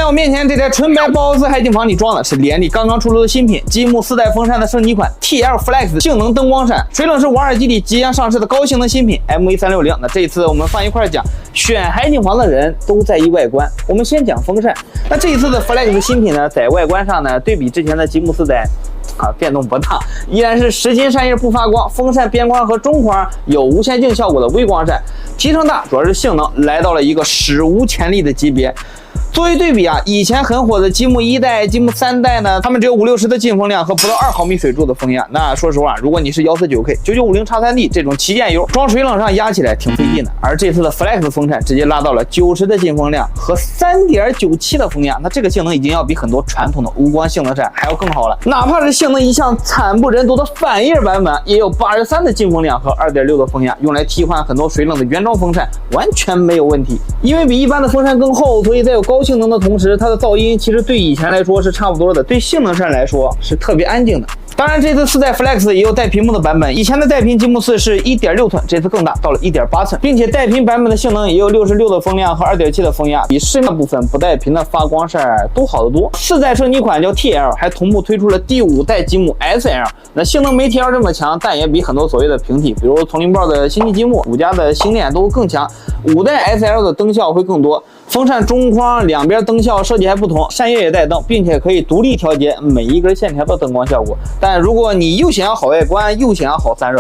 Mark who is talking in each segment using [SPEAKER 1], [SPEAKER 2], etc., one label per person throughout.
[SPEAKER 1] 我面前这台纯白鲍斯海景房里装的是联力刚刚出炉的新品积木4代风扇的升级款 TL Flex 性能灯光扇，水冷是瓦尔基里即将上市的高性能新品 MA360。那这一次我们放一块讲，选海景房的人都在意外观，我们先讲风扇。那这一次的 Flex 新品呢，在外观上呢，对比之前的积木4代变动不大，依然是实心扇叶不发光，风扇边框和中框有无线镜效果的微光扇，提升大，主要是性能来到了一个史无前例的级别。作为对比啊，以前很火的积木1代、积木3代呢，它们只有560的进风量和不到2毫米水柱的风压。那说实话，如果你是 149K、9950x3D 这种旗舰油，装水冷上压起来挺费劲的。而这次的 Flex 风扇直接拉到了90的进风量和3.97的风压，那这个性能已经要比很多传统的无光性能扇还要更好了。哪怕是性能一向惨不忍睹的反叶版本，也有83的进风量和2.6的风压，用来替换很多水冷的原装风扇完全没有问题。因为比一般的风扇更厚，所以在有高性能的同时，它的噪音其实对以前来说是差不多的，对性能扇来说是特别安静的。当然，这次4代 Flex 也有带屏幕的版本，以前的带屏积木4是 1.6 寸，这次更大，到了 1.8 寸，并且带屏版本的性能也有66的风量和2.7的风压，比市面部分不带屏的发光扇都好得多。4代升级款叫 TL， 还同步推出了第5代积木 SL， 那性能没 TL 这么强，但也比很多所谓的平替，比如丛林豹的星际积木、5家的星链都更强。5代 SL 的灯效会更多，风扇中框两边灯效设计还不同，扇叶也带灯，并且可以独立调节每一根线条的灯光效果。但如果你又想要好外观，又想要好散热，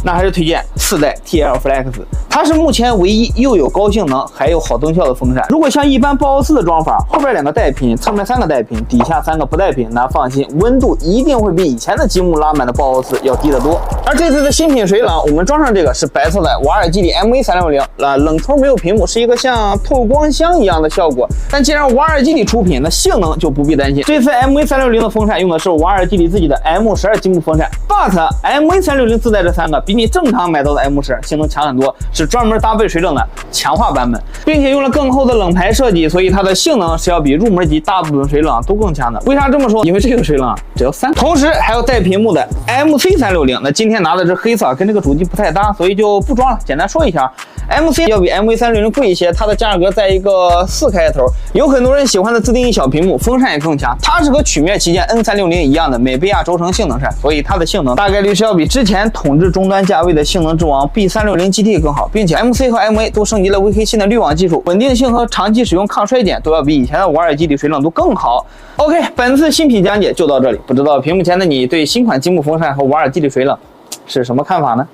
[SPEAKER 1] 那还是推荐4代 TL Flex， 它是目前唯一又有高性能还有好灯效的风扇。如果像一般鲍斯的装法，后边2个带屏，侧面3个带屏，底下3个不带屏，那放心，温度一定会比以前的积木拉满的鲍斯要低得多。而这次的新品水冷，我们装上这个是白色的瓦尔基里 MA360，冷头没有屏幕，是一个像透光箱一样的效果。但既然瓦尔基里出品，那性能就不必担心。这次 MA360的风扇用的是瓦尔基里自己的 M12积木风扇 ，but MA360自带这3个比你正常买到的 M12性能强很多，是专门搭配水冷的强化版本，并且用了更厚的冷排设计，所以它的性能是要比入门级大部分水冷都更强的。为啥这么说？因为这个水冷只要3，同时还有带屏幕的 MC360。那今天拿的是黑色，跟这个主机不太搭，所以就不装了。简单说一下 ，MC 要比 MA360贵一些，它的价格在一个4开头。有很多人喜欢的自定义小屏幕，风扇也更强。它是和曲面旗舰 N360一样的美贝亚轴承性能扇，所以它的性能大概率是要比之前统治终端价位的性能之王 B360 GT 更好，并且 MC 和 MA 都升级了 VK7的滤网技术，稳定性和长期使用抗衰减都要比以前的瓦尔基里水冷都更好。OK， 本次新品讲解就到这里，不知道屏幕前的你对新款积木风扇和瓦尔基里水冷是什么看法呢？